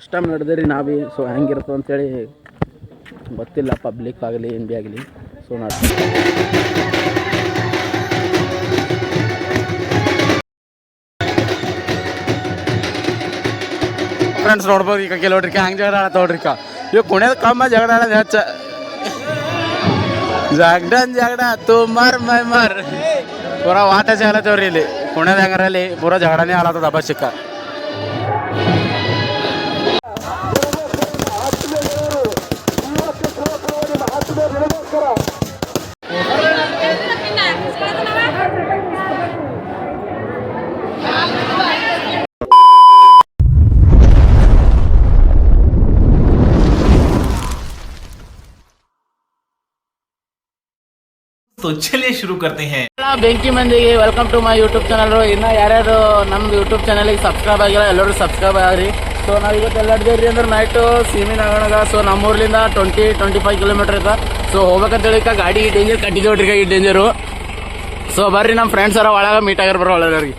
First time ನಡೆದ್ರಿ ನಾವೇ. So ಹೆಂಗಿರ್ತದೆ ಅಂತೇಳಿ ಗೊತ್ತಿಲ್ಲ, ಪಬ್ಲಿಕ್ ಆಗಲಿ ಏನು ಭೀ ಆಗಲಿ. ಸೊ ಫ್ರೆಂಡ್ಸ್ ನೋಡ್ಬೋದು ಈಗ ಕೆಲವ್ರಿಗೆ ಹಂಗೆ ಜಗಳ ಆಡತ್ತವ್ರಿಕ. ಇವಾಗ ಕುಣಿಯೋದು ಕಮ್ಮ, ಜಗಳ ಆಡೋದು ಹೆಚ್ಚ. ಜಗಡ ತು ಮರ್ ಪೂರ ವಾಟ ಜಗಳತ್ತವ್ರಿ ಇಲ್ಲಿ ಕುಣಿಯೋದು ಹೆಂಗಾರಲ್ಲಿ ಪೂರ ಜಗಳನೇ ಆಡತ್ತದ ಅವಶ್ಯಕ. तो चलिए शुरू करते हैं. ಬೆಂಕಿ ಮಂದಿಗೆ welcome to my YouTube channel. ಇನ್ನು ಯಾರ್ಯಾರು ನಮ್ದು ಯೂಟ್ಯೂಬ್ ಚಾನಲ್ಗೆ ಸಬ್ಸ್ಕ್ರೈಬ್ ಆಗಿಲ್ಲ ಎಲ್ಲರೂ ಸಬ್ಸ್ಕ್ರೈಬ್ ಆಗ್ರಿ. ಸೊ ನಾವು ಇವತ್ತು ಎಲ್ಲಾಡ್ದೇವ್ರಿ ಅಂದ್ರೆ ನೈಟು ಸೀಮಿನಾಗಣಗ. ಸೊ ನಮ್ಮೂರ್ಲಿಂದ 20-25 ಕಿಲೋಮೀಟರ್ ಐತೆ. ಸೊ ಹೋಗ್ಬೇಕಂತೇಳಿ ಗಾಡಿ ಡೇಂಜರ್ ಕಟ್ಟಿದೇವ್ರಿ, ಈ ಡೇಂಜರು. ಸೊ ಬರ್ರಿ ನಮ್ಮ ಫ್ರೆಂಡ್ಸ್ ಅರ ಒಳಗೆ ಮೀಟ್ ಆಗಿರ್ ಬರೋ ಒಳಗೆ.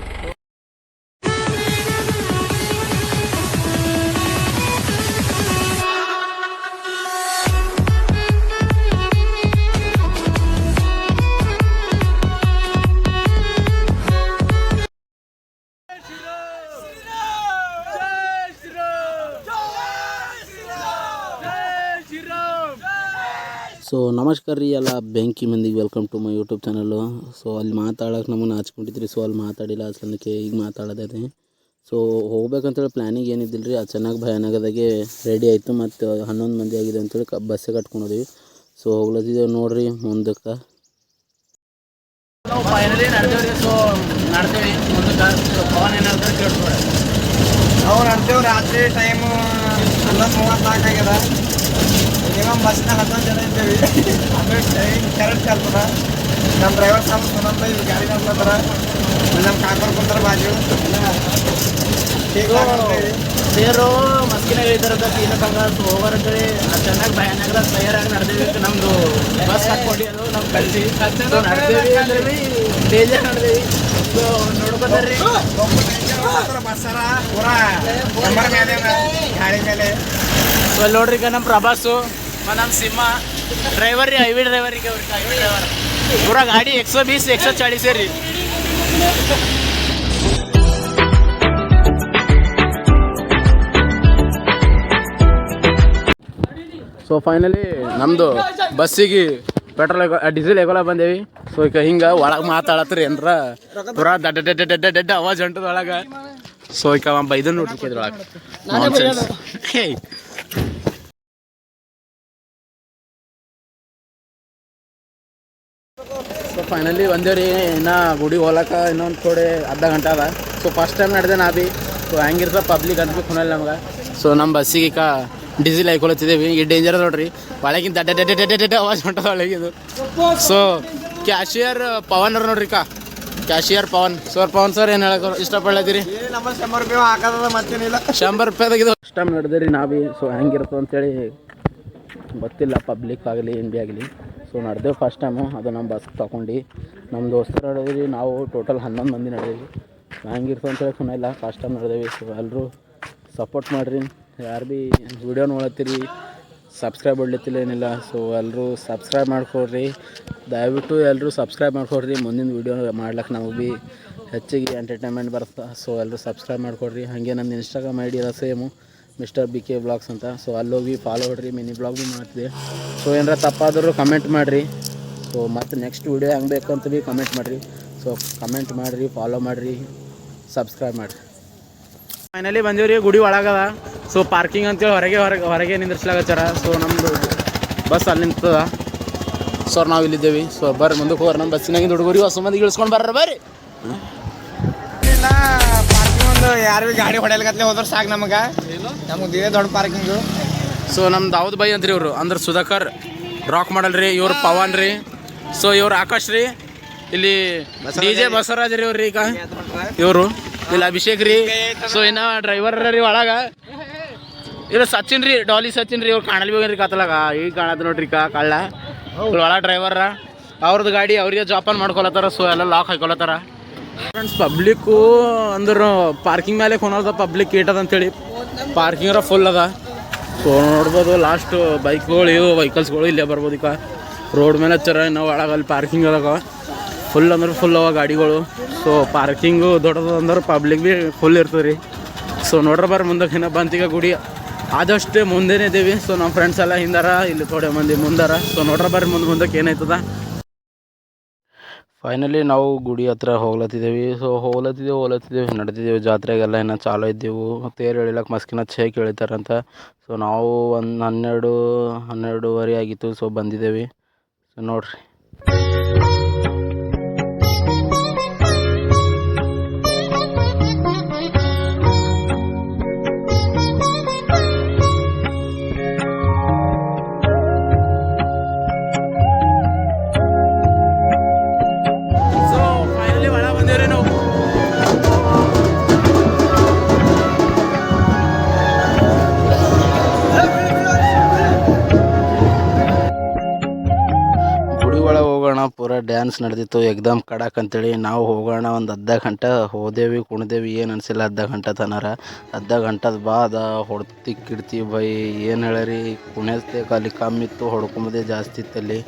ಸೊ ನಮಸ್ಕಾರ ರೀ ಎಲ್ಲ ಬೆಂಕಿ ಮಂದಿಗೆ welcome to my YouTube channel. So ಅಲ್ಲಿ ಮಾತಾಡೋಕೆ ನಮ್ಮನ್ನು ಹಚ್ಕೊಂಡಿದ್ರಿ. ಸೊ ಅಲ್ಲಿ ಮಾತಾಡಿಲ್ಲ ಅಸಲಕ್ಕೆ ಈಗ ಮಾತಾಡೋದೇ. ಸೊ ಹೋಗ್ಬೇಕಂತೇಳಿ ಪ್ಲ್ಯಾನಿಂಗ್ ಏನಿದ್ದಿಲ್ಲ ರೀ. ಅದು ಚೆನ್ನಾಗಿ ಭಯಾನಗದಾಗೆ ರೆಡಿ ಆಯಿತು. ಮತ್ತು 11 ಮಂದಿ ಆಗಿದೆ ಅಂತೇಳಿ ಬಸ್ಸಿಗೆ ಕಟ್ಕೊಂಡೋದ್ವಿ. ಸೊ ಹೋಗ್ಲತ್ತಿದ್ದೇವೆ ನೋಡ್ರಿ ಮುಂದಕ್ಕೆ. ಫೈನಲಿ ನಡೆದೇವ್ರಿ. ಸೊ ನಡ್ತೇವೆ ಮುಂದಕ್ಕೆ. ಸೊ ಫೋನ್ ಏನಾದ್ರೆ ಕೇಳ್ತಾರೆ ನಾವು ನಡ್ತೇವೆ. ರಾತ್ರಿ ಟೈಮು 11:34 ಆಗ್ಯದ. ಮಿನಿಮಮ್ ಬಸ್ನಾಗ 11 ಜನ ಇದ್ದೇವೆ. ಆಮೇಲೆ ಟೈಮ್ ಕರೆಕ್ಟ್ ಕಲ್ತದ. ನಮ್ಮ ಡ್ರೈವರ್ ಸಾಹೇಬ್ ಸುನಂದ ಇಲ್ಲಿ ಗಾಡಿ ಕಲ್ತಾರ. ನಮ್ಮ ಕಾಕರ್ ಕುಂತಾರ ಬಾಜು. ಸೇರು ಮಸ್ಕಿನಾಗ ಇದ್ದಾರದ ಕೀಲಕ್ಕಂಗ ಹೋಗೋರಂತೇಳಿ ಚೆನ್ನಾಗಿ ಭಯಾನಗರ ತಯಾರಾಗಿ ನಡೆದೇವಿ. ನಮ್ಮದು ಬಸ್ ಹಾಕ್ಕೊಂಡು ಅದು ನಮ್ಮ ಕಳಿಸಿ ನಡೆದೇವಿ ಅಂದ್ರೆ ಡೇಂಜರ್ ನಡೆದೇವಿ. ಸೊ ನೋಡ್ಕೊತಾರ್ರಿ ಬಸ್ಸರ ಪೂರಾ ನಂಬರ್ ಮೇಲೆ ಗಾಡಿ ಮೇಲೆ. ಸೊ ನೋಡ್ರಿ ಈಗ ನಮ್ಮ ಪ್ರಭಾಸು ನಮ್ಮ ಸಿಂಹ ಡ್ರೈವರ್ ರೀ, ಹೈವೇ ಡ್ರೈವರಿಗೆ ಅವ್ರಿಗೆ ಹೈವೇ ಡ್ರೈವರ್ ಪೂರ ಗಾಡಿ 120-140 ರೀ. ಸೊ ಫೈನಲಿ ನಮ್ಮದು ಬಸ್ಸಿಗೆ ಪೆಟ್ರೋಲ್ ಡೀಸೆಲ್ ಎಗೋಲ ಬಂದೇವಿ. ಸೊ ಈಗ ಹಿಂಗೆ ಒಳಗೆ ಮಾತಾಡತ್ರಿ ಅಂದ್ರ ಪೂರ ದಡ್ಡ ಅವಾಜ್ ಹೊಂಟದ ಒಳಗೆ. ಸೊ ಈಗ ಬೈದನ್ ನೋಡ್ತಿದ್ರ ಒಳಗೆ. ಸೊ ಫೈನಲಿ ಬಂದೇವ್ರಿ. ಇನ್ನು ಗುಡಿ ಹೋಲಕ್ಕೆ ಇನ್ನೊಂದು ಥೋಡೆ ಅರ್ಧ ಗಂಟೆ ಅದ. ಸೊ ಫಸ್ಟ್ ಟೈಮ್ ನಡೆದೆ ನಾ ಭೀ. ಸೊ ಹೆಂಗಿರ್ತದೆ ಪಬ್ಲಿಕ್ ಅಂತ ಭೀ ಕುನಲ್ಲ ನಮ್ಗೆ. ಸೊ ನಮ್ಮ ಬಸ್ಸಿಗೆ ಈಗ ಡೀಸೆಲ್ ಹಾಕೊಳತ್ತಿದ್ದೇವೆ. ಈ ಡೇಂಜರ್ ನೋಡ್ರಿ, ಒಳಗಿಂದ ದಡ್ಡ ಅವಾಜ್ ಹೊಂಟದ ಒಳಗಿದು. ಸೊ ಕ್ಯಾಶಿಯರ್ ಪವನ್ ಅವ್ರು ನೋಡ್ರಿ, ಕ್ಯಾಶಿಯರ್ ಪವನ್. ಪವನ್ ಸರ್ ಏನು ಹೇಳಕ್ಕೆ ಇಷ್ಟಪಡ್ಲತ್ತೀರಿ? 100 ರೂಪಾಯಿ ಹಾಕೋದ ಮತ್ತೇನಿಲ್ಲ. 100 ರೂಪಾಯಿದಾಗಿದ್ದು ಫಸ್ಟ್ ಟೈಮ್ ನಡೆದ್ರಿ ನಾವೇ. ಸೊ ಹೆಂಗಿರ್ತದೆ ಅಂತೇಳಿ ಗೊತ್ತಿಲ್ಲ, ಪಬ್ಲಿಕ್ ಆಗಲಿ ಏನು ಭೀ ಆಗಲಿ. ಸೊ ನಡೆದೇವು ಫಸ್ಟ್ ಟೈಮು. ಅದು ನಮ್ಮ ಬಸ್ ತೊಗೊಂಡು ನಮ್ಮ ದೋಸ್ತರು ನಡೆದ್ರಿ. ನಾವು ಟೋಟಲ್ 11 ಮಂದಿ ನಡೆದೇವಿ. ಹೆಂಗಿರ್ತದೆ ಅಂತೇಳಿ ಸುಮ್ಮನೆ ಫಸ್ಟ್ ಟೈಮ್ ನಡೆದೇವಿ. ಸೊ ಎಲ್ಲರೂ ಸಪೋರ್ಟ್ ಮಾಡಿರಿ. ಯಾರು ಭೀ ವಿಡಿಯೋ ನೋಡತ್ತೀರಿ ಸಬ್ಸ್ಕ್ರೈಬ್ ಮಾಡ್ಲತ್ತಿಲ್ಲ ಏನಿಲ್ಲ. ಸೊ ಎಲ್ಲರೂ ಸಬ್ಸ್ಕ್ರೈಬ್ ಮಾಡ್ಕೊಡ್ರಿ, ದಯವಿಟ್ಟು ಎಲ್ಲರೂ ಸಬ್ಸ್ಕ್ರೈಬ್ ಮಾಡ್ಕೊಡ್ರಿ. ಮುಂದಿನ ವೀಡಿಯೋ ಮಾಡ್ಲಿಕ್ಕೆ ನಮಗೆ ಭೀ ಹೆಚ್ಚಿಗೆ ಎಂಟರ್ಟೈನ್ಮೆಂಟ್ ಬರುತ್ತೆ. ಸೊ ಎಲ್ಲರೂ ಸಬ್ಸ್ಕ್ರೈಬ್ ಮಾಡ್ಕೊಡ್ರಿ. ಹಾಗೆ ನನ್ನ ಇನ್ಸ್ಟಾಗ್ರಾಮ್ ಐ ಡಿ ಅದ ಸೇಮು ಮಿಸ್ಟರ್ BK ವ್ಲಾಗ್ಸ್ ಅಂತ. ಸೊ ಅಲ್ಲೋಗಿ ಫಾಲೋ ಹೊಡ್ರಿ, ಮಿನಿ ಬ್ಲಾಗ್ ಭೀ ಮಾಡ್ತಿದ್ದೆ. ಸೊ ಏನಾರ ತಪ್ಪಾದರೂ ಕಮೆಂಟ್ ಮಾಡಿರಿ. ಸೊ ಮತ್ತು ನೆಕ್ಸ್ಟ್ ವೀಡಿಯೋ ಹೆಂಗೆ ಬೇಕಂತ ಭೀ ಕಮೆಂಟ್ ಮಾಡಿರಿ. ಸೊ ಕಮೆಂಟ್ ಮಾಡಿರಿ, ಫಾಲೋ ಮಾಡಿರಿ, ಸಬ್ಸ್ಕ್ರೈಬ್ ಮಾಡಿರಿ. ಫೈನಲಿ ಬಂದೀವ್ರಿ, ಗುಡಿ ಒಳಗದ. ಸೊ ಪಾರ್ಕಿಂಗ್ ಅಂತೇಳಿ ಹೊರಗೆ ನಿಂದ್ರಿಸ್ಲಾಗತ್ತಾರ. ಸೊ ನಮ್ಮದು ಬಸ್ ಅಲ್ಲಿ ನಿಂತದ. ಸೊ ನಾವು ಇಲ್ಲಿದ್ದೇವೆ. ಸೊ ಬರ್ರಿ ಮುಂದಕ್ಕೆ ಹೋಗ್ರಿ. ನಮ್ಮ ಬಸ್ಸಿನಾಗಿಂದ ಹುಡುಗರಿ ಹೊಸ ಮಂದಿ ಇಳಿಸ್ಕೊಂಡು ಬರ್ರಿ ಬರ್ರಿ. ಪಾರ್ಕಿಂಗ್ ಒಂದು ಯಾರು ಭೀ ಗಾಡಿ ಹೊಡೆಯಲ್ಗತ್ಲೆ ಹೋದ್ರೆ ಸಾಕು ನಮಗೆ ಇದೇ ದೊಡ್ಡ ಪಾರ್ಕಿಂಗು. ಸೊ ನಮ್ಮ ದಾವದ್ ಬೈ ಅಂತ್ರಿ ಇವರು, ಅಂದ್ರೆ ಸುಧಾಕರ್ ರಾಕ್ ಮಾಡಲ್ ರೀ. ಇವ್ರು ಪವನ್ ರೀ. ಸೊ ಇವ್ರು ಆಕಾಶ್ ರೀ. ಇಲ್ಲಿ DJ ಬಸವರಾಜ್ ರೀ ಇವ್ರಿ. ಈಗ ಇವರು ಇಲ್ಲಿ ಅಭಿಷೇಕ್ ರೀ. ಸೊ ಇನ್ನು ಡ್ರೈವರ್ ರೀ ಒಳಗೆ. ಇಲ್ಲ ಸಚಿನ್ ರೀ, ಡಾಲಿ ಸಚಿನ್ ರೀ. ಇವ್ರು ಕಾಣಲ್ ಹೋಗ್ರಿ ಕತ್ತಲಾಗ. ಈಗ ಕಾಣತ್ ನೋಡ್ರಿ ಕಳ್ಳ ಒಳ ಡ್ರೈವರ. ಅವ್ರದ್ದು ಗಾಡಿ ಅವ್ರಿಗೆ ಜಾಪಾನ್ ಮಾಡ್ಕೊಳತ್ತಾರ. ಸೊ ಎಲ್ಲ ಲಾಕ್ ಹಾಕೊಳತ್ತಾರ. ಫ್ರೆಂಡ್ಸ್ ಪಬ್ಲಿಕ್ಕು ಅಂದ್ರೆ ಪಾರ್ಕಿಂಗ್ ಮೇಲೆ ಕೊನೋದ ಪಬ್ಲಿಕ್ ಏಟದ ಅಂತೇಳಿ ಪಾರ್ಕಿಂಗ್ರ ಫುಲ್ ಅದ. ಸೊ ನೋಡ್ಬೋದು ಲಾಸ್ಟ್ ಬೈಕ್ಗಳು ಇವು ವೆಹಿಕಲ್ಸ್ಗಳು ಇಲ್ಲೇ ಬರ್ಬೋದು. ಈಗ ರೋಡ್ ಮೇಲೆ ಹಚ್ಚಾರ, ನಾವು ಒಳಗಲ್ಲಿ ಪಾರ್ಕಿಂಗ್ ಅದಾಗ ಫುಲ್ ಅಂದ್ರೆ ಫುಲ್ ಅವ ಗಾಡಿಗಳು. ಸೊ ಪಾರ್ಕಿಂಗು ದೊಡ್ಡದು ಅಂದ್ರೆ ಪಬ್ಲಿಕ್ ಭೀ ಫುಲ್ ಇರ್ತದೆ ರೀ. ಸೊ ನೋಡ್ರಿ ಬರ್ರಿ ಮುಂದಕ್ಕೆ ಏನೋ ಬಂತೀಗ ಗುಡಿ ಆದಷ್ಟು ಮುಂದೆನೇ ಇದ್ದೀವಿ. ಸೊ ನಮ್ಮ ಫ್ರೆಂಡ್ಸ್ ಎಲ್ಲ ಹಿಂದಾರ, ಇಲ್ಲಿ ಥೋಡೆ ಮಂದಿ ಮುಂದಾರ. ಸೊ ನೋಡ್ರಿ ಬರ್ರಿ ಮುಂದಕ್ಕೆ ಏನಾಯ್ತದ. ಫೈನಲಿ ನಾವು ಗುಡಿ ಹತ್ರ ಹೋಗ್ಲತ್ತಿದ್ದೇವೆ. ಸೊ ಹೋಗ್ಲತ್ತಿದ್ದೇವೆ ನಡೆದಿದ್ದೇವೆ. ಜಾತ್ರೆಗೆಲ್ಲ ಇನ್ನೂ ಚಾಲೂ ಇದ್ದೆವು. ತೇರು ಎಳಿಲಕ್ಕೆ ಮಸ್ಕಿನ ಛೇಕ್ ಎಳಿತಾರಂತ. ಸೊ ನಾವು ಒಂದು 12-12:30 ಆಗಿತ್ತು. ಸೊ ಬಂದಿದ್ದೇವೆ. ಸೊ ನೋಡ್ರಿ ಪೂರ ಡ್ಯಾನ್ಸ್ ನಡೆದಿತ್ತು ಎಕ್ದಮ್ ಕಡಕ್ ಅಂತೇಳಿ. ನಾವು ಹೋಗೋಣ ಒಂದು ಅರ್ಧ ಗಂಟೆ ಹೋದೇವಿ, ಕುಣಿದೇವಿ, ಏನು ಅನಿಸಿಲ್ಲ. ಅರ್ಧ ಗಂಟೆ ತನರ ಅರ್ಧ ಗಂಟದ ಬಾದ ಹೊಡ್ತಿ ಕಿಡ್ತಿ ಬೈ ಏನು ಹೇಳರಿ. ಕುಣಿಯೋದೇ ಅಲ್ಲಿ ಕಮ್ಮಿ ಇತ್ತು, ಹೊಡ್ಕೊಂಬುದೇ ಜಾಸ್ತಿ ಇತ್ತು ಅಲ್ಲಿ.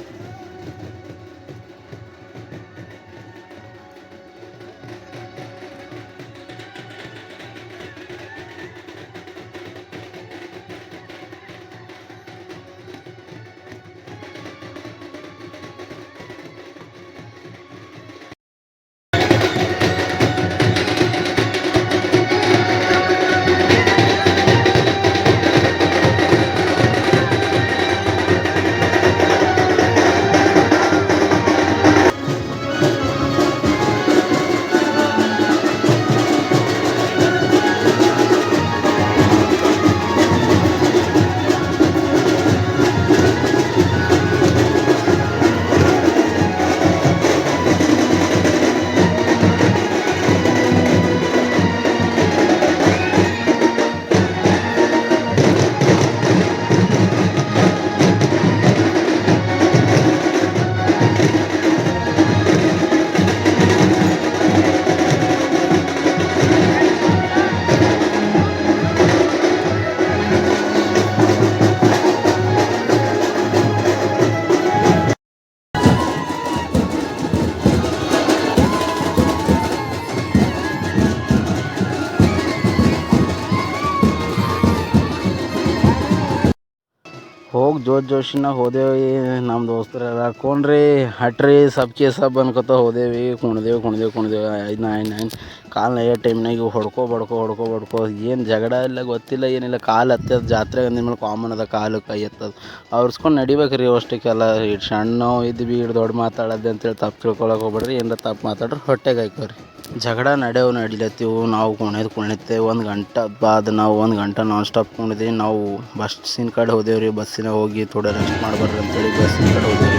ಹೋಗಿ ಜೋಶಿನ ಹೋದೇವಿ. ನಮ್ಮ ದೋಸ್ತರೆಲ್ಲ ಹಾಕೊಂಡ್ರಿ ಹಟ್ರಿ ಸಬ್ಕೆ ಸಬ್ ಅನ್ಕೋತ ಹೋದೇವಿ. ಕುಣ್ದೇವು 5-9 ಕಾಲು ನಯ್ಯೋ ಟೈಮ್ನಾಗ ಹೊಡ್ಕೊ ಏನು ಜಗಳ ಇಲ್ಲ, ಗೊತ್ತಿಲ್ಲ ಏನಿಲ್ಲ. ಕಾಲು ಹತ್ತದ ಜಾತ್ರೆಗೆ ಅಂದಿದ್ಮೇಲೆ ಕಾಮನ್ ಅದ, ಕಾಲು ಕೈ ಎತ್ತದ ಅವ್ರಸ್ಕೊಂಡು ನಡಿಬೇಕು ರೀ. ಅಷ್ಟಕ್ಕೆಲ್ಲ ಇಟ್ಟು ಸಣ್ಣ ನಾವು ಇದ್ವಿ, ಇಟ್ಟು ದೊಡ್ಡ ಮಾತಾಡೋದು ಅಂತೇಳಿ ತಪ್ಪು ತಿಳ್ಕೊಳಕ್ಕೆ ಹೋಗ್ಬೇಡ್ರಿ. ಏನರ ತಪ್ಪು ಮಾತಾಡ್ರಿ ಹೊಟ್ಟೆಗೆ ಹಾಕೋರಿ. ಜಗಳ ನಡಿಲತ್ತೀವು. ನಾವು ಕುಣಿತೆ 1 ಗಂಟೆ ಬಾದ್ ನಾವು 1 ಗಂಟೆ ನಾನ್ ಸ್ಟಾಪ್ ಕುಣಿದ್ವಿ. ನಾವು ಬಸ್ಸಿನ ಕಡೆ ಹೋದೇವ್ರಿ. ಬಸ್ಸಿನ ಹೋಗಿ ಥೋಡೆ ರೆಸ್ಟ್ ಮಾಡ್ಬಾರ್ರಿ ಅಂತೇಳಿ ಬಸ್ಸಿನ ಕಡೆ ಹೋದೇವ್ರಿ.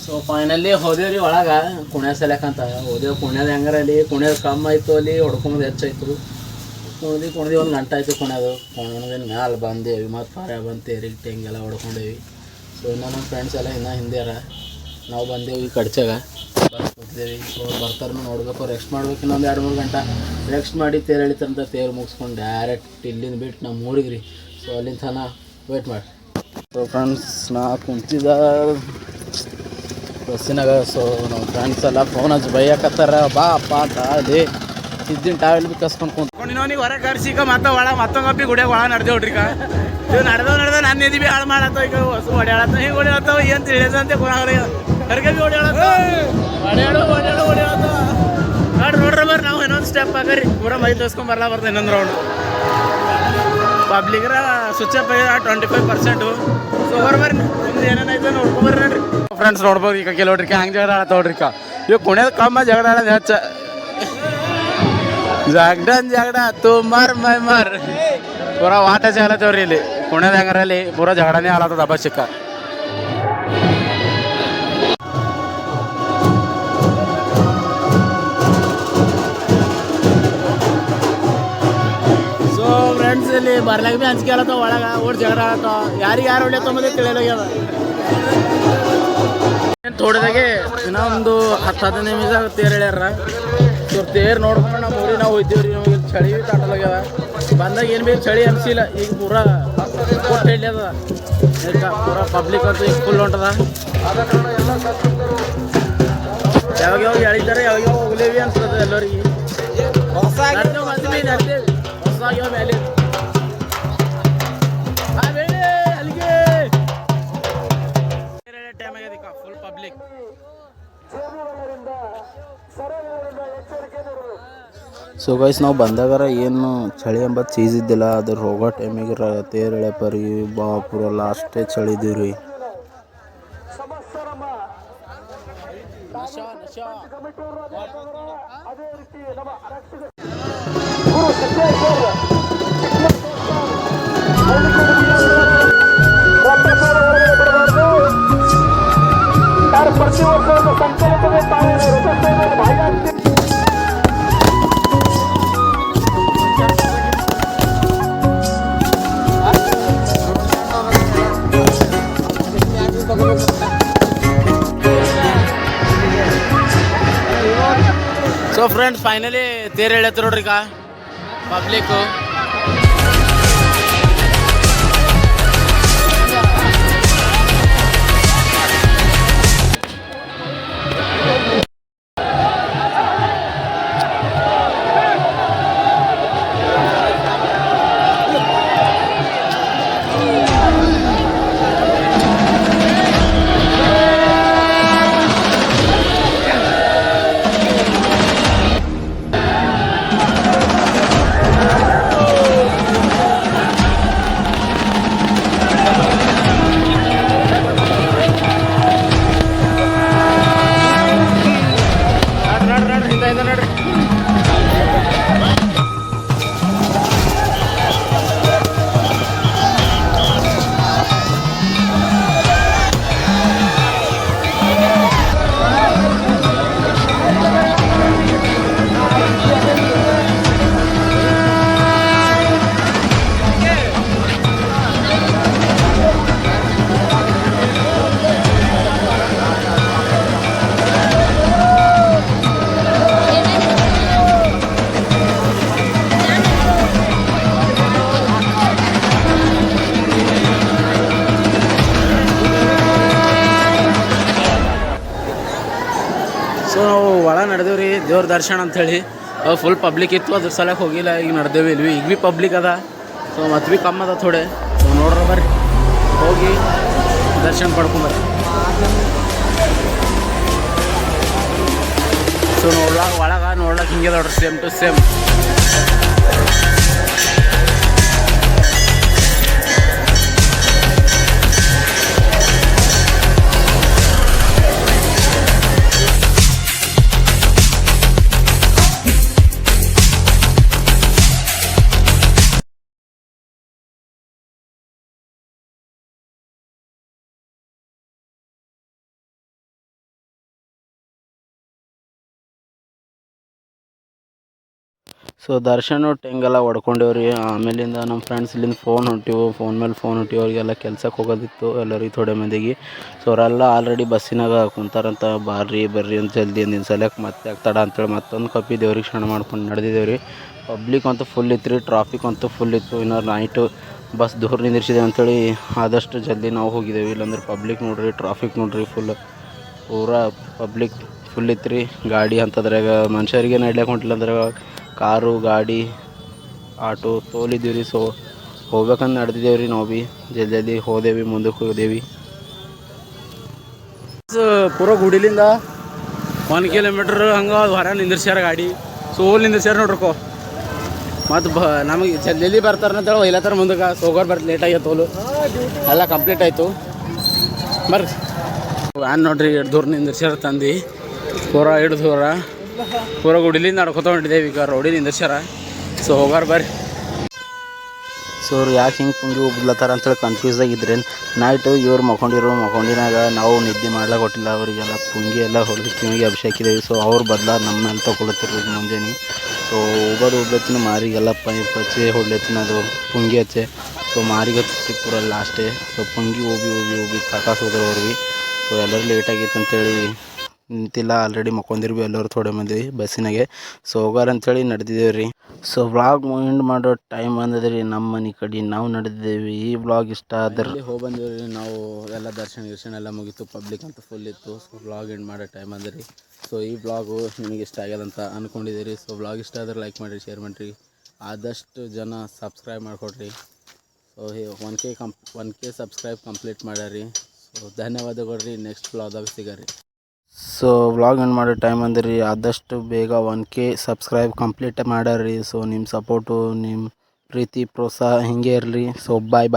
ಸೊ ಫೈನಲಿ ಹೋದೇವ್ರಿ ಒಳಗೆ ಕುಣ್ಯ ಸೆಲೆಕಂತ ಹೋದೇವು. ಕುಣ್ಯದ ಹೆಂಗಾರ ಅಲ್ಲಿ ಕುಣ್ಯೋದು ಕಮ್ಮಿ ಆಯಿತು, ಅಲ್ಲಿ ಹೊಡ್ಕೊಂಬುದು ಹೆಚ್ಚಾಯಿತು. ಕುಣ್ದು 1 ಗಂಟೆ ಆಯಿತು ಕುಣ್ಯೋದು. ಕುಣ್ಯೋದೇನು ಮ್ಯಾಲೆ ಬಂದೇವಿ, ಮತ್ತು ಪಾರ್ಯ ಬಂದು ತೇರಿಗೆ ಟೆಂಗೆಲ್ಲ ಹೊಡ್ಕೊಂಡೇವಿ. ಸೊ ಇನ್ನೂ ನಮ್ಮ ಫ್ರೆಂಡ್ಸ್ ಎಲ್ಲ ಇನ್ನೂ ಹಿಂದ್ಯಾರ. ನಾವು ಬಂದೇವು ಈ ಕಡ್ಚಾಗ ಬಸ್ ಕೂತಿದ್ದೇವೆ. ಸೊ ಬರ್ತಾರೆ ನೋಡ್ಬೇಕು, ರೆಸ್ಟ್ ಮಾಡ್ಬೇಕು. ಇನ್ನೊಂದು 2-3 ಗಂಟೆ ರೆಸ್ಟ್ ಮಾಡಿ ತೇರು ಎಳಿತಾರಂತ. ತೇರು ಮುಗಿಸ್ಕೊಂಡು ಡೈರೆಕ್ಟ್ ಇಲ್ಲಿಂದ ಬಿಟ್ಟು ನಮ್ಮ ಊರಿಗೆ ರೀ. ಸೊ ಅಲ್ಲಿಂದ ತನಕ ವೇಟ್ ಮಾಡಿ. ಸೊ ಫ್ರೆಂಡ್ಸ್ ನಾ ಕುಂತಿದ್ದ ಬಸ್ಸಿನಾಗ. ಸೊ ನಮ್ಮ ಫ್ರೆಂಡ್ಸ್ ಎಲ್ಲ ಫೋನ್ ಹಚ್ಚಿ ಬೈಯಕತ್ತಾರ, ಬಾ ಅಪ್ಪ ಅಂತ ಅಲ್ಲಿ ಇದ್ದಿನ ಟಾವೆಲ್ ಬಿ ಕಸ್ಕೊಂಡು ಕುಂತ್ಕೊಂಡಿನವನಿಗೆ ಹೊರಗೆ ಕರ್ಸಿ. ಈಗ ಮತ್ತೊಂದು ಗುಡಿಯಾಗ ಒಳ ನಡೆದೇವ್ರಿ. ಈಗ ಇವು ನಡೆದವ ನಾನು ಎದಿ ಬಿ ಹಾಳು ಮಾಡತ್ತವ. ಈಗ ಹೊಸ ಹೊಡ್ಯಾಳತ್ತವ, ಹಿಂಗೆ ಹೊಡ್ಯಾಳತ್ತವ, ಏನು ತಿಳಿದಂತೆ ಹೊರಗೆ ಬಿ ಹೊಡ್ಯಾಳತ್ತವ, ಹೊಡ್ಯಾಳತ್ತವ. ನೋಡ್ರಿ ಬರ್ರಿ, ನಾವು ಇನ್ನೊಂದು ಸ್ಟೆಪ್ ಹಾಕರಿ ಪೂರ ಮೈ ತೋರಿಸ್ಕೊಂಡು ಬರ್ತದೆ. ಇನ್ನೊಂದು ರೌಂಡ್ ಪಬ್ಲಿಕ್ರ ಸ್ವಿಚ್ ಅಪ್ ಆಗಿದೆ 25%. ಸೊ ಬರ್ರಿ ಮುಂದೆ ಏನೇನಾಯ್ತು ನೋಡ್ಕೊಂಬರ್ರಿ. ನೋಡ್ರಿ ಫ್ರೆಂಡ್ಸ್ ನೋಡ್ಬೋದು ಈಗ ಕೆಲವ್ರಿಗೆ ಹಂಗೆ ಜಗಳ ಆಡತ್ತವ್ರಿ. ಇವಾಗ ಕುಣಿಯೋದು ಕಮ್ಮ, ಜಗಳ ಆಡೋದು ಹೆಚ್ಚ. ಜಗಡ ತು ಮಾರ್ ಪೂರ ವಾಟ ಜಗಳತ್ತವ್ರಿ ಇಲ್ಲಿ ಕುಣಿಯೋದು ಹೆಂಗಾರಲ್ಲಿ ಪೂರ ಜಗಳನೇ ಆಲತ್ತದ ಅವಶ್ಯಕ. ಸೊ ಫ್ರೆಂಡ್ಸ್ ಇಲ್ಲಿ ಬರ್ಲಾಗ ಭೀ ಹಂಚಿಕೆ ಆಲತ್ತವ, ಒಳಗೆ ಓಡ್ ಜಗಳ ಆಲತ್ತವ. ಯಾರು ಹೊಡ್ಯತ್ತವ ಮತ್ತೆ ತಿಳಿಯೋಗ್ಯದ. ತೋಟದಾಗೆ ಇನ್ನೊಂದು 10-15 ನಿಮಿಷ ತೇರು ಹೇಳ್ಯಾರ. ಸೊ ತೇರು ನೋಡ್ಕೊಂಡು ನಮ್ಮ ಊರಿಗೆ ನಾವು ಹೋಗ್ತೀವಿ ರೀ. ನಮಗೆ ಚಳಿ ಕಾಟಲಾಗ್ಯದ. ಬಂದಾಗ ಏನು ಬೇಕು ಚಳಿ ಅನಿಸಿಲ್ಲ. ಈಗ ಪೂರಾ ಕೊಟ್ಟು ಹೇಳಿ ಅದ. ಈಗ ಪೂರಾ ಪಬ್ಲಿಕ್ ಅಂತೂ ಈಗ ಫುಲ್ ಹೊಂಟದ. ಯಾವಾಗ ಹೇಳಿದ್ದಾರೆ ಯಾವಾಗ ಹೋಗ್ಲೇವಿ ಅನ್ಸ್ತದೆ ಎಲ್ಲರಿಗೆ. ಹೊಸ ಆಗ್ಯಾವ ಮೇಲೆ ಟೈಮ್ ಆಗ್ಯದ ಫುಲ್ ಪಬ್ಲಿಕ್. ಸೊ ಗೈಸ್ ನಾವು ಬಂದಾಗಾರ ಏನು ಚಳಿ ಎಂಬತ್ತು ಚೀಸ್ ಇದ್ದಿಲ್ಲ. ಅದ್ರ ಹೋಗೋ ಟೈಮಿಗೆ ತೇರು ಎಳೆಪರಿ ಪೂರ ಲಾಸ್ಟೇ ಚಳಿ ಇದೀವಿ ರೀ. ಸೊ ಫ್ರೆಂಡ್ಸ್ ಫೈನಲಿ ತೇರು ಎಳೆತ್ತು ನೋಡ್ರಿ ಈಗ ಪಬ್ಲಿಕ್ಕು. ಸೊ ನಾವು ಒಳ ನಡೆದೇವು ರೀ ದೇವ್ರ ದರ್ಶನ ಅಂಥೇಳಿ. ಅವು ಫುಲ್ ಪಬ್ಲಿಕ್ ಇತ್ತು, ಅದ್ರ ಸಲಕ್ಕೆ ಹೋಗಿಲ್ಲ. ಈಗ ನಡೆದೇವಿ ಇಲ್ವಿ ಈಗ ಭೀ ಪಬ್ಲಿಕ್ ಅದ. ಸೊ ಮತ್ತೆ ಭೀ ಕಮ್ಮಿ ಅದ ಥೋಡೆ. ಸೊ ನೋಡ್ರ ಬರ್ರಿ ಹೋಗಿ ದರ್ಶನ ಪಡ್ಕೊಂಬರ್ರಿ. ಸೊ ಒಳಗೆ ಹಿಂಗೆ ನೋಡ್ರಿ ಸೇಮ್ ಟು ಸೇಮ್. ಸೊ ದರ್ಶನ ಟೆಂಗೆಲ್ಲ ಹೊಡ್ಕೊಂಡೇವ್ರಿ. ಆಮೇಲಿಂದ ನಮ್ಮ ಫ್ರೆಂಡ್ಸ್ ಇಲ್ಲಿಂದ ಫೋನ್ ಹೊಂಟಿವು ಅವ್ರಿಗೆಲ್ಲ ಕೆಲ್ಸಕ್ಕೆ ಹೋಗೋದಿತ್ತು ಎಲ್ಲರಿಗೆ ಥೋಡೆ ಮಂದಿಗೆ. ಸೊ ಅವರೆಲ್ಲ ಆಲ್ರೆಡಿ ಬಸ್ಸಿನಾಗ ಕುಂತಾರಂತ. ಬರ್ರಿ ಅಂತ ಜಲ್ದಿ ಅಂದಿನ ಸಲಕ್ಕೆ ಮತ್ತೆ ಆಗ್ತಾಡ ಅಂತೇಳಿ ಮತ್ತೊಂದು ಕಪ್ಪಿ ದೇವ್ರಿಗೆ ಶರಣ ಮಾಡ್ಕೊಂಡು ನಡೆದಿದ್ದೇವ್ರಿ. ಪಬ್ಲಿಕ್ ಅಂತೂ ಫುಲ್ ಇತ್ತು ರೀ, ಟ್ರಾಫಿಕ್ ಅಂತೂ ಫುಲ್ ಇತ್ತು. ಇನ್ನು ನೈಟು ಬಸ್ ದೂರ ನಿಂದಿರ್ಸಿದೆ ಅಂಥೇಳಿ ಆದಷ್ಟು ಜಲ್ದಿ ನಾವು ಹೋಗಿದ್ದೇವೆ. ಇಲ್ಲಾಂದ್ರೆ ಪಬ್ಲಿಕ್ ನೋಡ್ರಿ, ಟ್ರಾಫಿಕ್ ನೋಡ್ರಿ, ಪೂರಾ ಪಬ್ಲಿಕ್ ಫುಲ್ ಇತ್ತು ರೀ. ಗಾಡಿ ಅಂತದ್ರಾಗ ಮನುಷ್ಯರಿಗೆ ನಡ್ಲಿಕ್ಕೆ ಹೊಂಟಿಲ್ಲ ಅಂದ್ರೆ ಕಾರು, ಗಾಡಿ, ಆಟೋ ತೋಲಿದ್ದೀವಿ ರೀ. ಸೊ ಹೋಗ್ಬೇಕಂತ ನಡೆದಿದ್ದೇವೆ ರೀ. ನಾವು ಭೀ ಜಲ್ದಿ ಹೋದೇವಿ, ಮುಂದಕ್ಕೆ ಹೋದೇವಿ. ಪೂರ ಗುಡಿಲಿಂದ 1 ಕಿಲೋಮೀಟ್ರ್ ಹಂಗೆ ಹೊರ ನಿಂದಿರ್ಸ್ಯಾರ ಗಾಡಿ. ಸೊ ಹೋಲ್ ನಿಂದಿರ್ಸ್ಯಾರ ನೋಡ್ರಕೋ. ಮತ್ತು ನಮಗೆ ಜಲ್ದಿ ಬರ್ತಾರೆ ಅಂತೇಳಿ ಒಯ್ಲತ್ತಾರ ಮುಂದಕ್ಕೆ. ಸೋಗೋರು ಬರ್ತ ಲೇಟ್ ಆಗ್ಯದ ತೋಲು ಎಲ್ಲ ಕಂಪ್ಲೀಟ್ ಆಯಿತು. ಬರ್ರಿ ವ್ಯಾನ್ ನೋಡ್ರಿ ಎಷ್ಟು ದೂರ ನಿಂದಿರ್ಸ್ಯಾರ ತಂದು ಪೂರ ಹಿಡ್ದು ಪೂರ ಗುಡಿಲಿಂದ ನಡ್ಕೊತ ಹೊಂಟಿದ್ದೇವೆ. ಈಗ ರೋಡಿ ನಿಂದಿರ್ಸ್ಯಾರ. ಸೊ ಹೋಗಾರ ಬರ್ರಿ. ಸೊ ಅವ್ರು ಯಾಕೆ ಹಿಂಗೆ ಪುಂಗಿ ಉಬ್ಲತ್ತಾರ ಅಂತೇಳಿ ಕನ್ಫ್ಯೂಸಾಗಿದ್ರೆ ನೈಟು ಇವ್ರು ಮಕ್ಕೊಂಡಿನಾಗ ನಾವು ನಿದ್ದೆ ಮಾಡ್ಲಾಕ ಕೊಟ್ಟಿಲ್ಲ. ಅವರಿಗೆಲ್ಲ ಪುಂಗಿ ಎಲ್ಲ ಹೊಡೆದು ಕಿವಿಗೆ ಅಭಿಷೇಕಿದ್ದೇವೆ. ಸೊ ಅವ್ರು ಬದಲ ನಮ್ಮ ಮೇಲೆ ತೊಗೊಳತ್ತಿರ್ಬೇಕು ಮುಂಜಾನೆ. ಸೊ ಉಬ್ಲತ್ತಿನ ಮಾರಿಗೆಲ್ಲ ಪೈಪ್ ಹಚ್ಚಿ ಹೊಡ್ಲತ್ತಿನ ಅದು ಪುಂಗಿ ಹಚ್ಚೆ. ಸೊ ಮಾರಿಗೆ ಹಚ್ಚಿ ಪೂರ ಲಾಸ್ಟೇ. ಸೊ ಪುಂಗಿ ಹೋಗಿ ಸಾಕಾಸ್ ಹೋದ್ರೆ ಅವ್ರಿಗೆ. ಸೊ ಎಲ್ಲರೂ ಲೇಟ್ ಆಗಿತ್ತು ಅಂತೇಳಿ ನಿಂತಿಲ್ಲ. ಆಲ್ರೆಡಿ ಮಕ್ಕೊಂದಿರಿ ಭೀ ಎಲ್ಲರೂ ಥೋಡೆ ಮಂದಿ ಬಸ್ಸಿನಾಗೆ. ಸೊ ಹೋಗಾರ ಅಂಥೇಳಿ ನಡೆದಿದ್ದೇವೆ ರೀ. ಸೊ ವ್ಲಾಗ್ ಎಂಡ್ ಮಾಡೋ ಟೈಮ್ ಬಂದದ ರೀ. ನಮ್ಮ ಮನೆ ಕಡೆ ನಾವು ನಡೆದಿದ್ದೇವೆ. ಈ ವ್ಲಾಗ್ ಇಷ್ಟ ಆದ್ರೆ ಹೋಗಿ ಬಂದೇವೆ ರೀ ನಾವು. ಎಲ್ಲ ದರ್ಶನ ಎಲ್ಲ ಮುಗೀತು. ಪಬ್ಲಿಕ್ ಅಂತ ಫುಲ್ ಇತ್ತು. ಸೊ ವ್ಲಾಗ್ ಎಂಡ್ ಮಾಡೋ ಟೈಮ್ ಬಂದ ರೀ. ಸೊ ಈ ವ್ಲಾಗು ನಿಮಗೆ ಇಷ್ಟ ಆಗ್ಯದಂತ ಅಂದ್ಕೊಂಡಿದ್ದೀರಿ. ಸೊ ವ್ಲಾಗ್ ಇಷ್ಟ ಆದ್ರೆ ಲೈಕ್ ಮಾಡಿರಿ, ಶೇರ್ ಮಾಡಿರಿ, ಆದಷ್ಟು ಜನ ಸಬ್ಸ್ಕ್ರೈಬ್ ಮಾಡಿಕೊಡ್ರಿ. ಸೊ 1K ಸಬ್ಸ್ಕ್ರೈಬ್ ಕಂಪ್ಲೀಟ್ ಮಾಡ್ಯಾರಿ. ಸೊ ಧನ್ಯವಾದಗಳು ರೀ. ನೆಕ್ಸ್ಟ್ ವ್ಲಾಗ್ದಾಗ ಸಿಗರಿ. ಸೊ ವ್ಲಾಗ್ ಎಂಡ್ ಮಾಡೋ ಟೈಮ್ ಅಂದ್ರಿ. ಆದಷ್ಟು ಬೇಗ 1K ಸಬ್ಸ್ಕ್ರೈಬ್ ಕಂಪ್ಲೀಟ್ ಮಾಡ್ಯಾರಿ. ಸೊ ನಿಮ್ಮ ಸಪೋರ್ಟು, ನಿಮ್ಮ ಪ್ರೀತಿ ಪ್ರೋತ್ಸಾಹ ಹಿಂಗೆ ಇರಲಿ. So bye.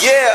Yeah.